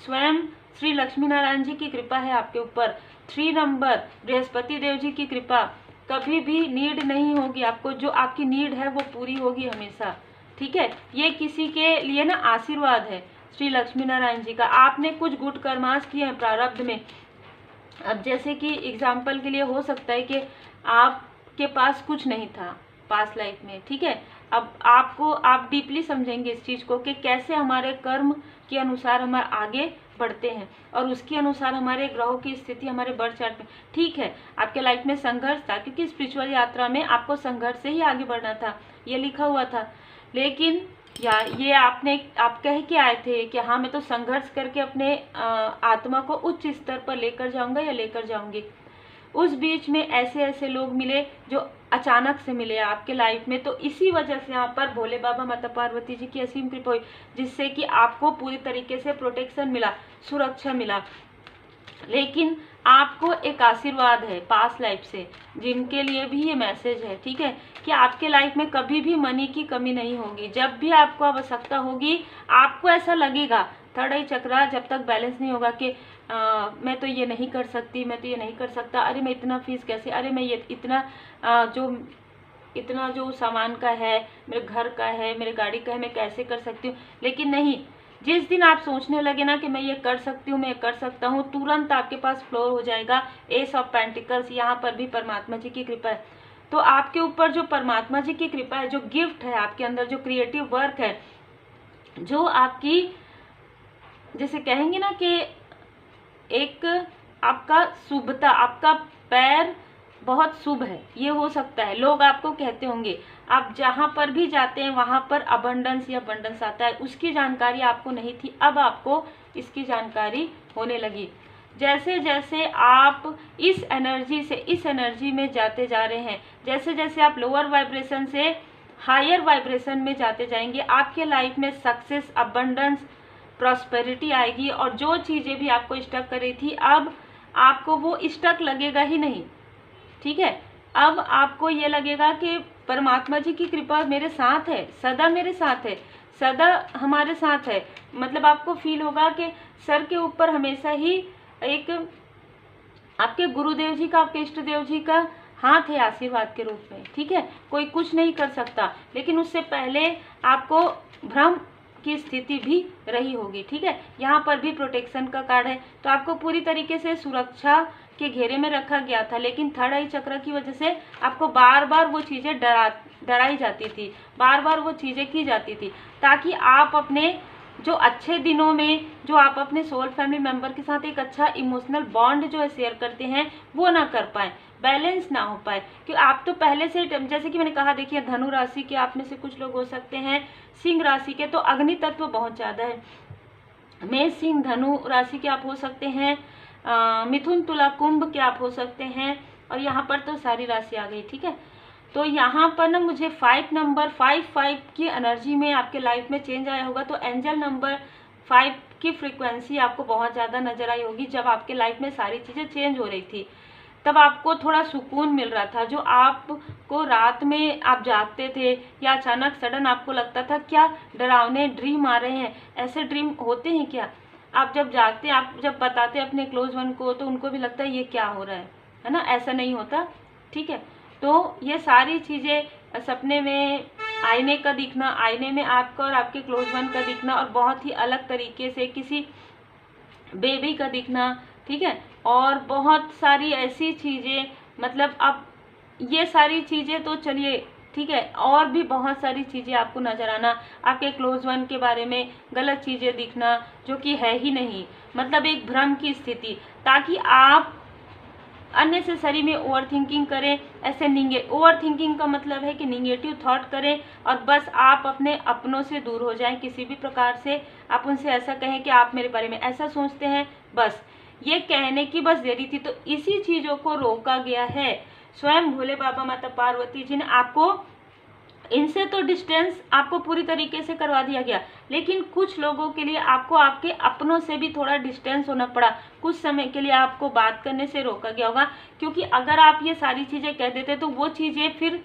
स्वयं श्री लक्ष्मी नारायण जी की कृपा है आपके ऊपर। 3 नंबर बृहस्पति देव जी की कृपा, कभी भी नीड नहीं होगी आपको, जो आपकी नीड है वो पूरी होगी हमेशा, ठीक है। ये किसी के लिए ना आशीर्वाद है श्री लक्ष्मी नारायण जी का। आपने कुछ गुड कर्मास किए हैं प्रारब्ध में। अब जैसे कि एग्जाम्पल के लिए हो सकता है कि आपके पास कुछ नहीं था पास्ट लाइफ में, ठीक है। अब आप डीपली समझेंगे इस चीज़ को कि कैसे हमारे कर्म के अनुसार हम आगे बढ़ते हैं और उसके अनुसार हमारे ग्रहों की स्थिति हमारे बर्थ चार्ट में, ठीक है। आपके लाइफ में संघर्ष था, क्योंकि स्पिरिचुअल यात्रा में आपको संघर्ष से ही आगे बढ़ना था, ये लिखा हुआ था। लेकिन ये आप कह के आए थे कि हाँ मैं तो संघर्ष करके अपने आत्मा को उच्च स्तर पर लेकर जाऊंगा या लेकर जाऊंगी। उस बीच में ऐसे ऐसे लोग मिले जो अचानक से मिले आपके लाइफ में, तो इसी वजह से यहाँ पर भोले बाबा माता पार्वती जी की असीम कृपा हुई, जिससे कि आपको पूरी तरीके से प्रोटेक्शन मिला, सुरक्षा मिला। लेकिन आपको एक आशीर्वाद है पास्ट लाइफ से, जिनके लिए भी ये मैसेज है, ठीक है, कि आपके लाइफ में कभी भी मनी की कमी नहीं होगी। जब भी आपको आवश्यकता होगी, आपको ऐसा लगेगा, थर्ड आई चक्र जब तक बैलेंस नहीं होगा कि मैं तो ये नहीं कर सकती, मैं तो ये नहीं कर सकता, अरे मैं इतना फीस कैसे, अरे मैं ये इतना जो सामान का है, मेरे घर का है, मेरे गाड़ी का है, मैं कैसे कर सकती हूँ। लेकिन नहीं, जिस दिन आप सोचने लगे ना कि मैं ये कर सकती हूँ, मैं ये कर सकता हूँ, तुरंत आपके पास फ्लोर हो जाएगा। एस ऑफ पेंटिकल्स, यहाँ पर भी परमात्मा जी की कृपा है। तो आपके ऊपर जो परमात्मा जी की कृपा है, जो गिफ्ट है आपके अंदर, जो क्रिएटिव वर्क है, जो आपकी जैसे कहेंगे ना कि एक आपका शुभता, आपका पैर बहुत शुभ है, ये हो सकता है। लोग आपको कहते होंगे, आप जहाँ पर भी जाते हैं वहाँ पर अबंडेंस या अबंडेंस आता है, उसकी जानकारी आपको नहीं थी, अब आपको इसकी जानकारी होने लगी। जैसे जैसे आप इस एनर्जी में जाते जा रहे हैं, जैसे जैसे आप लोअर वाइब्रेशन से हायर वाइब्रेशन में जाते जाएंगे, आपके लाइफ में सक्सेस, अबंडेंस, प्रॉस्पेरिटी आएगी। और जो चीज़ें भी आपको स्टक कर रही थी, अब आपको वो स्टक लगेगा ही नहीं, ठीक है। अब आपको ये लगेगा कि परमात्मा जी की कृपा मेरे साथ है, सदा मेरे साथ है, सदा हमारे साथ है। मतलब आपको फील होगा कि सर के ऊपर हमेशा ही एक आपके गुरुदेव जी का, आपके इष्ट देव जी का हाथ है आशीर्वाद के रूप में, ठीक है। कोई कुछ नहीं कर सकता, लेकिन उससे पहले आपको भ्रम की स्थिति भी रही होगी, ठीक है। यहाँ पर भी प्रोटेक्शन का कार्ड है, तो आपको पूरी तरीके से सुरक्षा के घेरे में रखा गया था। लेकिन थर्ड आई चक्र की वजह से आपको बार बार वो चीज़ें डराई जाती थी, बार बार वो चीज़ें की जाती थी, ताकि आप अपने जो अच्छे दिनों में जो आप अपने सोल फैमिली मेंबर के साथ एक अच्छा इमोशनल बॉन्ड जो है शेयर करते हैं वो ना कर पाए, बैलेंस ना हो पाए। कि आप तो पहले से, जैसे कि मैंने कहा, देखिए धनु राशि के आप में से कुछ लोग हो सकते हैं, सिंह राशि के तो अग्नि तत्व बहुत ज़्यादा है, मेष सिंह धनु राशि के आप हो सकते हैं, मिथुन तुला कुंभ के आप हो सकते हैं, और यहाँ पर तो सारी राशि आ गई, ठीक है। तो यहाँ पर ना मुझे 5 नंबर 5 की एनर्जी में आपके लाइफ में चेंज आया होगा। तो एंजल नंबर 5 की फ्रीक्वेंसी आपको बहुत ज़्यादा नजर आई होगी। जब आपके लाइफ में सारी चीज़ें चेंज हो रही थी तब आपको थोड़ा सुकून मिल रहा था। जो आपको रात में आप जागते थे या अचानक सडन आपको लगता था क्या डरावने ड्रीम आ रहे हैं, ऐसे ड्रीम होते हैं क्या, आप जब जागते, आप जब बताते अपने क्लोज वन को तो उनको भी लगता है ये क्या हो रहा है ना, ऐसा नहीं होता, ठीक है। तो ये सारी चीज़ें सपने में आईने का दिखना, आईने में आपका और आपके क्लोज वन का दिखना, और बहुत ही अलग तरीके से किसी बेबी का दिखना, ठीक है, और बहुत सारी ऐसी चीज़ें, मतलब अब ये सारी चीज़ें तो चलिए ठीक है, और भी बहुत सारी चीज़ें आपको नज़र आना, आपके क्लोज वन के बारे में गलत चीज़ें दिखना जो कि है ही नहीं, मतलब एक भ्रम की स्थिति, ताकि आप अननेसेसरी में ओवर थिंकिंग करें। ऐसे ओवर थिंकिंग का मतलब है कि निगेटिव थॉट करें और बस आप अपने अपनों से दूर हो जाएं किसी भी प्रकार से। आप उनसे ऐसा कहें कि आप मेरे बारे में ऐसा सोचते हैं, बस ये कहने की बस देरी थी। तो इसी चीज़ों को रोका गया है। स्वयं भोले बाबा माता पार्वती जी ने आपको इनसे तो डिस्टेंस आपको पूरी तरीके से करवा दिया गया, लेकिन कुछ लोगों के लिए आपको आपके अपनों से भी थोड़ा डिस्टेंस होना पड़ा। कुछ समय के लिए आपको बात करने से रोका गया होगा, क्योंकि अगर आप ये सारी चीज़ें कह देते तो वो चीज़ें फिर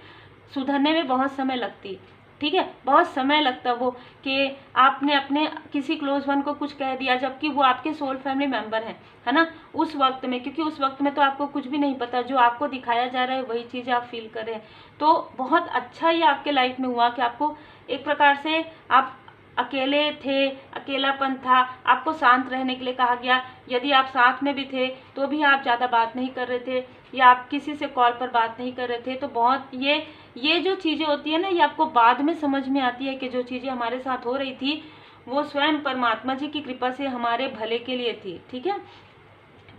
सुधरने में बहुत समय लगती, ठीक है, बहुत समय लगता वो कि आपने अपने किसी क्लोज वन को कुछ कह दिया जबकि वो आपके सोल फैमिली मेंबर हैं, है ना, उस वक्त में, क्योंकि उस वक्त में तो आपको कुछ भी नहीं पता, जो आपको दिखाया जा रहा है वही चीज़ें आप फील कर रहे हैं। तो बहुत अच्छा ये आपके लाइफ में हुआ कि आपको एक प्रकार से आप अकेले थे, अकेलापन था, आपको शांत रहने के लिए कहा गया। यदि आप साथ में भी थे तो भी आप ज़्यादा बात नहीं कर रहे थे या आप किसी से कॉल पर बात नहीं कर रहे थे। तो बहुत ये जो चीज़ें होती है ना, ये आपको बाद में समझ में आती है कि जो चीज़ें हमारे साथ हो रही थी वो स्वयं परमात्मा जी की कृपा से हमारे भले के लिए थी, ठीक है।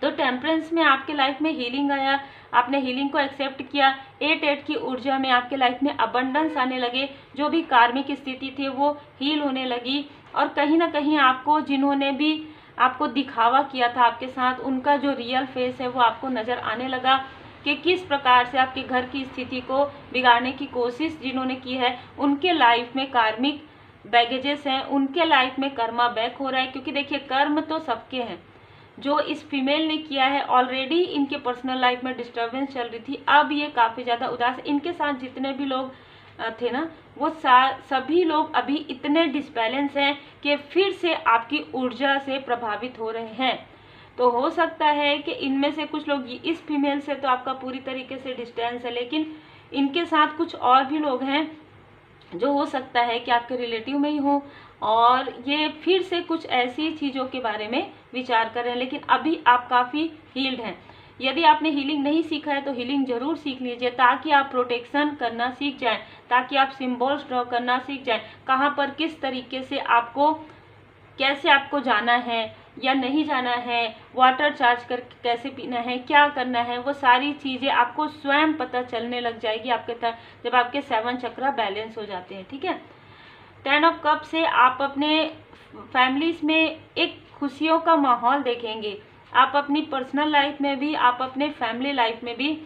तो टेम्परेंस में आपके लाइफ में हीलिंग आया, आपने हीलिंग को एक्सेप्ट किया। 8 की ऊर्जा में आपके लाइफ में अबंडेंस आने लगे, जो भी कार्मिक स्थिति थी वो हील होने लगी। और कहीं ना कहीं आपको जिन्होंने भी आपको दिखावा किया था आपके साथ, उनका जो रियल फेस है वो आपको नज़र आने लगा कि किस प्रकार से आपके घर की स्थिति को बिगाड़ने की कोशिश जिन्होंने की है, उनके लाइफ में कार्मिक बैगेजेस हैं, उनके लाइफ में कर्मा बैक हो रहा है। क्योंकि देखिए कर्म तो सबके हैं, जो इस फीमेल ने किया है ऑलरेडी इनके पर्सनल लाइफ में डिस्टर्बेंस चल रही थी, अब ये काफ़ी ज़्यादा उदास, इनके साथ जितने भी लोग थे ना वो सभी लोग अभी इतने डिसबैलेंस हैं कि फिर से आपकी ऊर्जा से प्रभावित हो रहे हैं। तो हो सकता है कि इनमें से कुछ लोग, इस फीमेल से तो आपका पूरी तरीके से डिस्टेंस है, लेकिन इनके साथ कुछ और भी लोग हैं जो हो सकता है कि आपके रिलेटिव में ही हो, और ये फिर से कुछ ऐसी चीज़ों के बारे में विचार कर रहे हैं। लेकिन अभी आप काफ़ी हील्ड हैं। यदि आपने हीलिंग नहीं सीखा है तो हीलिंग जरूर सीख लीजिए, ताकि आप प्रोटेक्शन करना सीख जाएं, ताकि आप सिंबल्स ड्रॉ करना सीख जाएं, कहाँ पर किस तरीके से आपको, कैसे आपको जाना है या नहीं जाना है, वाटर चार्ज कर कैसे पीना है, क्या करना है, वो सारी चीज़ें आपको स्वयं पता चलने लग जाएगी आपके तक जब आपके 7 चक्रा बैलेंस हो जाते हैं, ठीक है। 10 ऑफ कप से आप अपने फैमिलीज में एक खुशियों का माहौल देखेंगे। आप अपनी पर्सनल लाइफ में भी, आप अपने फैमिली लाइफ में भी,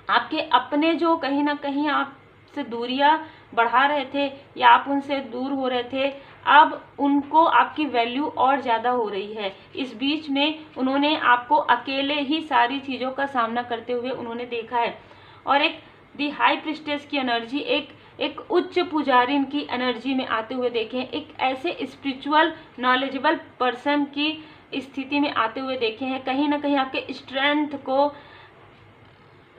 आपके अपने जो कहीं ना कहीं आपसे दूरियां बढ़ा रहे थे या आप उनसे दूर हो रहे थे, अब उनको आपकी वैल्यू और ज़्यादा हो रही है। इस बीच में उन्होंने आपको अकेले ही सारी चीज़ों का सामना करते हुए उन्होंने देखा है। और एक दी हाई प्रिस्टेस की एनर्जी, एक उच्च पुजारिन की एनर्जी में आते हुए देखें, एक ऐसे स्पिरिचुअल नॉलेजेबल पर्सन की स्थिति में आते हुए देखे हैं। कहीं ना कहीं आपके स्ट्रेंथ को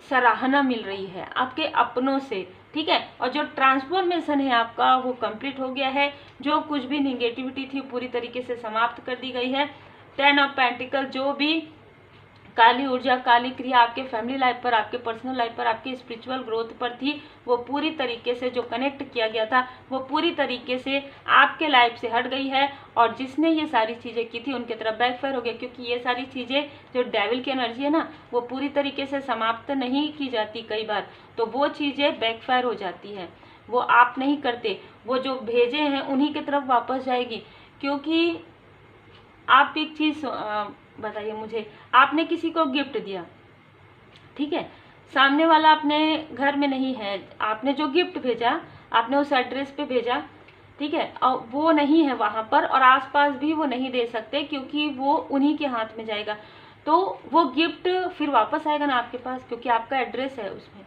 सराहना मिल रही है आपके अपनों से, ठीक है। और जो ट्रांसफॉर्मेशन है आपका वो कंप्लीट हो गया है। जो कुछ भी निगेटिविटी थी पूरी तरीके से समाप्त कर दी गई है। 10 ऑफ पेंटिकल, जो भी काली ऊर्जा, काली क्रिया आपके फैमिली लाइफ पर, आपके पर्सनल लाइफ पर, आपके स्पिरिचुअल ग्रोथ पर थी, वो पूरी तरीके से जो कनेक्ट किया गया था वो पूरी तरीके से आपके लाइफ से हट गई है। और जिसने ये सारी चीज़ें की थी उनके तरफ बैकफायर हो गया, क्योंकि ये सारी चीज़ें जो डेविल की एनर्जी है ना, वो पूरी तरीके से समाप्त नहीं की जाती कई बार, तो वो चीज़ें बैकफायर हो जाती है, वो आप नहीं करते, वो जो भेजे हैं उन्हीं की तरफ वापस जाएगी। क्योंकि आप एक चीज़ बताइए मुझे, आपने किसी को गिफ्ट दिया, ठीक है, सामने वाला अपने घर में नहीं है, आपने जो गिफ्ट भेजा आपने उस एड्रेस पे भेजा, ठीक है, और वो नहीं है वहाँ पर, और आसपास भी वो नहीं दे सकते क्योंकि वो उन्हीं के हाथ में जाएगा, तो वो गिफ्ट फिर वापस आएगा ना आपके पास, क्योंकि आपका एड्रेस है उसमें,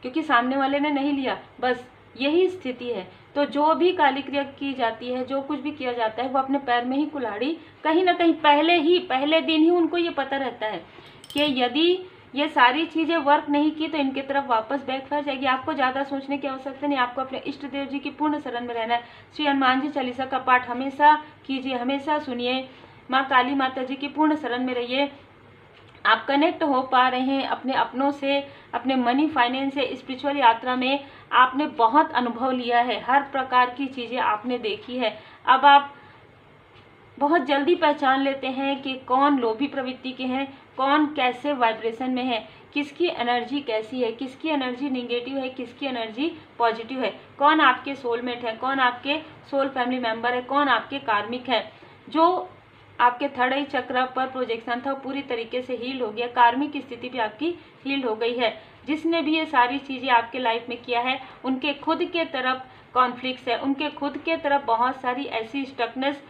क्योंकि सामने वाले ने नहीं लिया। बस यही स्थिति है। तो जो भी काली क्रिया की जाती है, जो कुछ भी किया जाता है, वो अपने पैर में ही कुल्हाड़ी कहीं ना कहीं पहले दिन ही उनको ये पता रहता है कि यदि ये सारी चीज़ें वर्क नहीं की तो इनके तरफ वापस बैकफायर जाएगी। आपको ज़्यादा सोचने की आवश्यकता नहीं, आपको अपने इष्ट देव जी की पूर्ण शरण में रहना है। श्री हनुमान जी चालीसा का पाठ हमेशा कीजिए, हमेशा सुनिए, माँ काली माता जी की पूर्ण शरण में रहिए। आप कनेक्ट हो पा रहे हैं अपने अपनों से, अपने मनी फाइनेंस से। स्पिरिचुअल यात्रा में आपने बहुत अनुभव लिया है, हर प्रकार की चीज़ें आपने देखी है। अब आप बहुत जल्दी पहचान लेते हैं कि कौन लोभी प्रवृत्ति के हैं, कौन कैसे वाइब्रेशन में है, किसकी एनर्जी कैसी है, किसकी एनर्जी निगेटिव है, किसकी एनर्जी पॉजिटिव है, कौन आपके सोलमेट है, कौन आपके सोल फैमिली मेंबर है, कौन आपके कार्मिक है। जो आपके थर्ड आई चक्र पर प्रोजेक्शन था वो पूरी तरीके से हील हो गया, कार्मिक स्थिति भी आपकी हील हो गई है। जिसने भी ये सारी चीज़ें आपके लाइफ में किया है उनके खुद के तरफ कॉन्फ्लिक्ट्स है, उनके खुद के तरफ बहुत सारी ऐसी स्टकनेस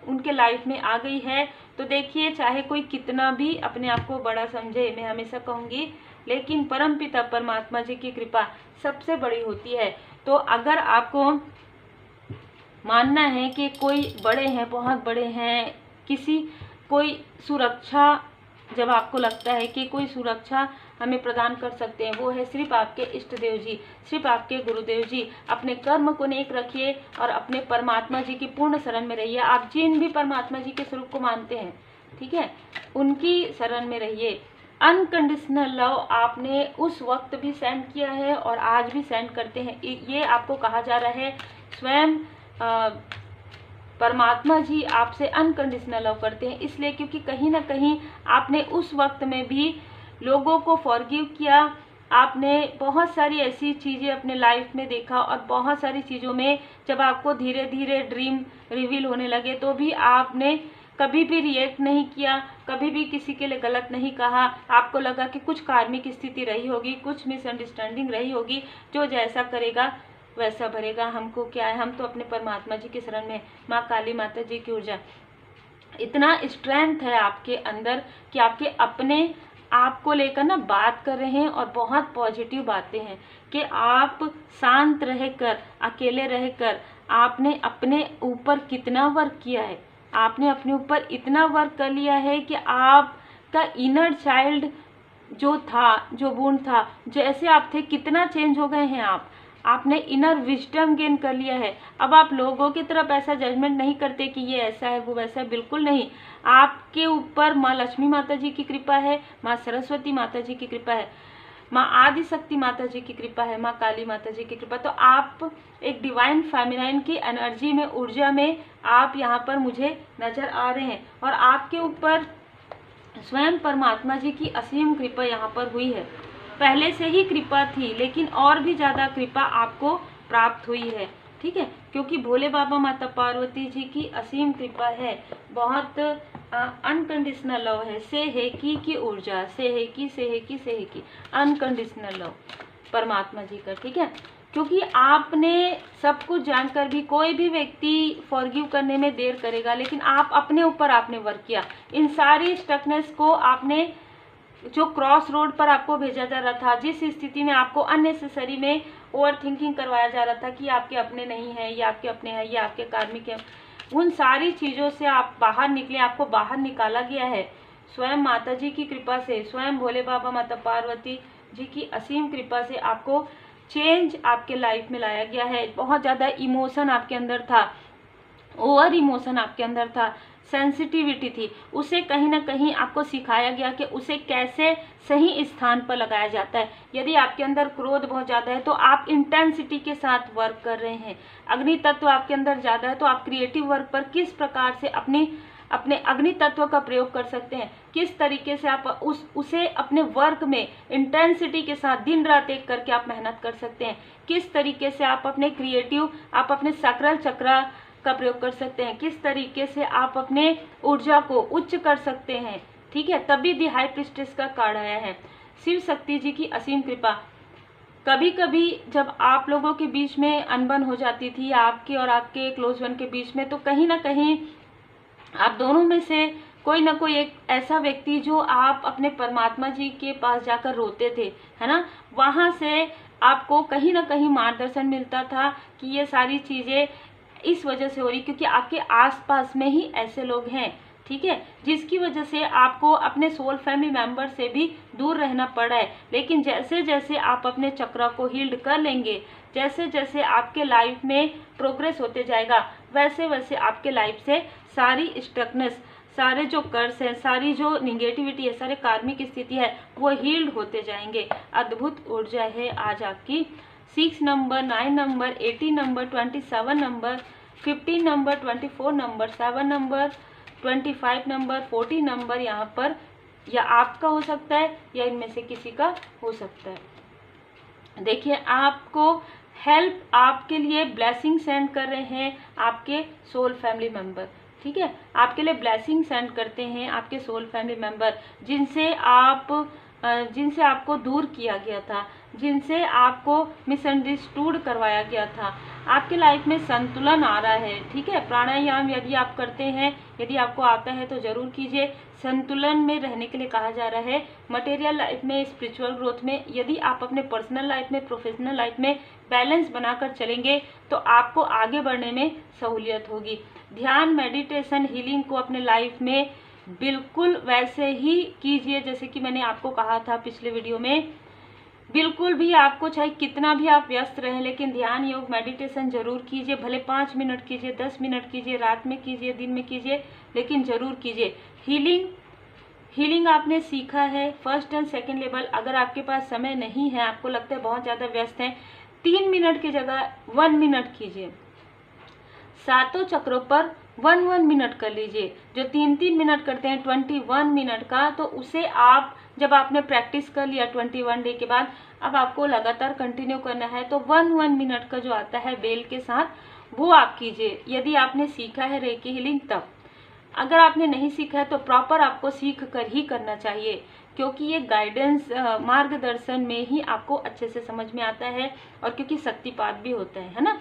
उनके लाइफ में आ गई है। तो देखिए, चाहे कोई कितना भी अपने आप को बड़ा समझे, मैं हमेशा कहूँगी, लेकिन परमपिता परमात्मा जी की कृपा सबसे बड़ी होती है। तो अगर आपको मानना है कि कोई बड़े हैं, बहुत बड़े हैं, कोई सुरक्षा, जब आपको लगता है कि कोई सुरक्षा हमें प्रदान कर सकते हैं, वो है सिर्फ आपके इष्ट देव जी, सिर्फ आपके गुरुदेव जी। अपने कर्म को नेक रखिए और अपने परमात्मा जी की पूर्ण शरण में रहिए। आप जिन भी परमात्मा जी के स्वरूप को मानते हैं, ठीक है, उनकी शरण में रहिए। अनकंडीशनल लव आपने उस वक्त भी सेंड किया है और आज भी सेंड करते हैं। ये आपको कहा जा रहा है, स्वयं परमात्मा जी आपसे अनकंडीशनल लव करते हैं, इसलिए क्योंकि कहीं ना कहीं आपने उस वक्त में भी लोगों को फॉरगिव किया। आपने बहुत सारी ऐसी चीज़ें अपने लाइफ में देखा और बहुत सारी चीज़ों में जब आपको धीरे धीरे ड्रीम रिवील होने लगे तो भी आपने कभी भी रिएक्ट नहीं किया, कभी भी किसी के लिए गलत नहीं कहा। आपको लगा कि कुछ कार्मिक स्थिति रही होगी, कुछ मिसअंडरस्टैंडिंग रही होगी, जो जैसा करेगा वैसा भरेगा, हमको क्या है, हम तो अपने परमात्मा जी के शरण में। माँ काली माता जी की ऊर्जा, इतना स्ट्रेंथ है आपके अंदर कि आपके अपने आप को लेकर ना बात कर रहे हैं और बहुत पॉजिटिव बातें हैं कि आप शांत रहकर, अकेले रहकर आपने अपने ऊपर कितना वर्क किया है। आपने अपने ऊपर इतना वर्क कर लिया है कि आपका इनर चाइल्ड जो था, जो गुण था, जैसे आप थे, कितना चेंज हो गए हैं आप। आपने इनर विजडम गेन कर लिया है। अब आप लोगों की तरफ ऐसा जजमेंट नहीं करते कि ये ऐसा है, वो वैसा है, बिल्कुल नहीं। आपके ऊपर माँ लक्ष्मी माता जी की कृपा है, माँ सरस्वती माता जी की कृपा है, माँ आदि शक्ति माता जी की कृपा है, माँ काली माता जी की कृपा। तो आप एक डिवाइन फेमिनाइन की एनर्जी में, ऊर्जा में आप यहाँ पर मुझे नजर आ रहे हैं और आपके ऊपर स्वयं परमात्मा जी की असीम कृपा यहाँ पर हुई है। पहले से ही कृपा थी, लेकिन और भी ज़्यादा कृपा आपको प्राप्त हुई है, ठीक है, क्योंकि भोले बाबा माता पार्वती जी की असीम कृपा है, बहुत अनकंडीशनल लव है, से की ऊर्जा, से की अनकंडीशनल लव परमात्मा जी का, ठीक है। क्योंकि आपने सब कुछ जानकर भी कोई भी व्यक्ति फॉरगिव करने में देर करेगा, लेकिन आप अपने ऊपर आपने वर्क किया। इन सारी स्टकनेस को आपने, जो क्रॉस रोड पर आपको भेजा जा रहा था, जिस स्थिति में आपको अननेसेसरी में ओवर थिंकिंग करवाया जा रहा था कि आपके अपने नहीं हैं, ये आपके अपने हैं, ये आपके कार्मिक हैं, उन सारी चीज़ों से आप बाहर निकले, आपको बाहर निकाला गया है स्वयं माता जी की कृपा से, स्वयं भोले बाबा माता पार्वती जी की असीम कृपा से आपको चेंज आपके लाइफ में लाया गया है। बहुत ज़्यादा इमोशन आपके अंदर था, ओवर इमोशन आपके अंदर था, सेंसिटिविटी थी, उसे कहीं ना कहीं आपको सिखाया गया कि उसे कैसे सही स्थान पर लगाया जाता है। यदि आपके अंदर क्रोध बहुत ज़्यादा है तो आप इंटेंसिटी के साथ वर्क कर रहे हैं। अग्नि तत्व आपके अंदर ज़्यादा है तो आप क्रिएटिव वर्क पर किस प्रकार से अपने अग्नि तत्व का प्रयोग कर सकते हैं, किस तरीके से आप उसे अपने वर्क में इंटेंसिटी के साथ दिन रात एक करके आप मेहनत कर सकते हैं, किस तरीके से आप अपने सक्रल चक्र का प्रयोग कर सकते हैं, किस तरीके से आप अपने ऊर्जा को उच्च कर सकते हैं। ठीक है, तभी दी हाई प्रीस्टेस का कार्ड आया है। शिव शक्ति जी की असीम कृपा। कभी कभी जब आप लोगों के बीच में अनबन हो जाती थी, आपके और आपके क्लोज वन के बीच में, तो कहीं ना कहीं आप दोनों में से कोई ना कोई एक ऐसा व्यक्ति जो आप अपने परमात्मा जी के पास जाकर रोते थे, है ना, वहाँ से आपको कहीं ना कहीं मार्गदर्शन मिलता था कि ये सारी चीज़ें इस वजह से हो रही क्योंकि आपके आसपास में ही ऐसे लोग हैं। ठीक है, जिसकी वजह से आपको अपने सोल फैमिली मेंबर से भी दूर रहना पड़ा है। लेकिन जैसे जैसे आप अपने चक्र को हील्ड कर लेंगे, जैसे जैसे आपके लाइफ में प्रोग्रेस होते जाएगा, वैसे वैसे आपके लाइफ से सारी स्टकनेस, सारे जो कर्स हैं, सारी जो निगेटिविटी है, सारे कार्मिक स्थिति है, वो हील्ड होते जाएंगे। अद्भुत ऊर्जा है आज आपकी। 6 number, 9 number, 18 number, 27 number, 15 number, 24 number, 7 number, 25 number, 40 number, यहाँ पर या आपका हो सकता है या इनमें से किसी का हो सकता है। देखिए, आपको हेल्प, आपके लिए ब्लेसिंग सेंड कर रहे हैं आपके सोल फैमिली मेंबर। ठीक है, आपके लिए ब्लेसिंग सेंड करते हैं आपके सोल फैमिली मेंबर, जिनसे आपको दूर किया गया था, जिनसे आपको मिसअंडरस्टूड करवाया गया था। आपके लाइफ में संतुलन आ रहा है। ठीक है, प्राणायाम यदि आप करते हैं, यदि आपको आता है तो जरूर कीजिए। संतुलन में रहने के लिए कहा जा रहा है। मटेरियल लाइफ में, स्पिरिचुअल ग्रोथ में, यदि आप अपने पर्सनल लाइफ में, प्रोफेशनल लाइफ में बैलेंस बनाकर चलेंगे तो आपको आगे बढ़ने में सहूलियत होगी। ध्यान, मेडिटेशन, हीलिंग को अपने लाइफ में बिल्कुल वैसे ही कीजिए जैसे कि मैंने आपको कहा था पिछले वीडियो में। बिल्कुल भी आपको चाहे कितना भी आप व्यस्त रहें, लेकिन ध्यान, योग, मेडिटेशन जरूर कीजिए। भले 5 मिनट कीजिए, 10 मिनट कीजिए, रात में कीजिए, दिन में कीजिए, लेकिन जरूर कीजिए। हीलिंग आपने सीखा है फर्स्ट एंड सेकंड लेवल। अगर आपके पास समय नहीं है, आपको लगता है बहुत ज़्यादा व्यस्त हैं, 3 मिनट की जगह 1 मिनट कीजिए। 7 चक्रों पर 1 मिनट कर लीजिए। जो 3 मिनट करते हैं 21 मिनट का, तो उसे आप जब आपने प्रैक्टिस कर लिया 21 डे के बाद, अब आपको लगातार कंटिन्यू करना है। तो 1 मिनट का जो आता है बेल के साथ, वो आप कीजिए यदि आपने सीखा है रेकी हीलिंग तब। अगर आपने नहीं सीखा है तो प्रॉपर आपको सीख कर ही करना चाहिए, क्योंकि ये गाइडेंस, मार्गदर्शन में ही आपको अच्छे से समझ में आता है, और क्योंकि शक्तिपात भी होता है ना।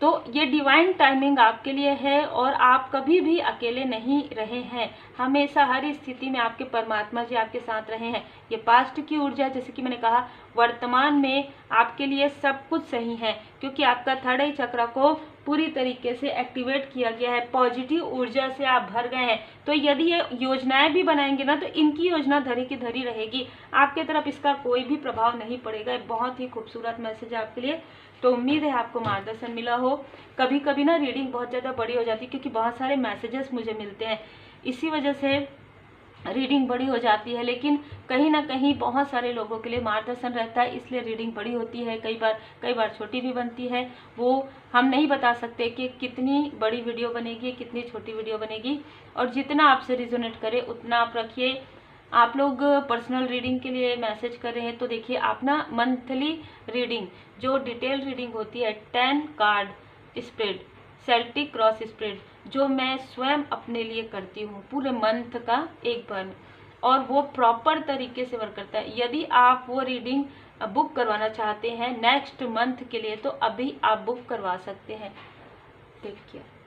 तो ये डिवाइन टाइमिंग आपके लिए है और आप कभी भी अकेले नहीं रहे हैं। हमेशा हर स्थिति में आपके परमात्मा जी आपके साथ रहे हैं। ये पास्ट की ऊर्जा, जैसे कि मैंने कहा, वर्तमान में आपके लिए सब कुछ सही है, क्योंकि आपका थर्ड आई चक्र को पूरी तरीके से एक्टिवेट किया गया है। पॉजिटिव ऊर्जा से आप भर गए हैं। तो यदि ये योजनाएं भी बनाएंगे ना, तो इनकी योजना धरी की धरी रहेगी, आपके तरफ इसका कोई भी प्रभाव नहीं पड़ेगा। बहुत ही खूबसूरत मैसेज है आपके लिए। तो उम्मीद है आपको मार्गदर्शन मिला हो। कभी कभी ना रीडिंग बहुत ज़्यादा बड़ी हो जाती है, क्योंकि बहुत सारे मैसेजेस मुझे मिलते हैं, इसी वजह से रीडिंग बड़ी हो जाती है। लेकिन कहीं ना कहीं बहुत सारे लोगों के लिए मार्गदर्शन रहता है, इसलिए रीडिंग बड़ी होती है। कई बार छोटी भी बनती है। वो हम नहीं बता सकते कि कितनी बड़ी वीडियो बनेगी, कितनी छोटी वीडियो बनेगी, और जितना आपसे रिजोनेट करे उतना आप रखिए। आप लोग पर्सनल रीडिंग के लिए मैसेज कर रहे हैं, तो देखिए आप ना मंथली रीडिंग, जो डिटेल रीडिंग होती है, 10 card spread, Celtic cross spread, जो मैं स्वयं अपने लिए करती हूँ पूरे मंथ का एक बार में, और वो प्रॉपर तरीके से वर्क करता है। यदि आप वो रीडिंग बुक करवाना चाहते हैं नेक्स्ट मंथ के लिए, तो अभी आप बुक करवा सकते हैं। Take care.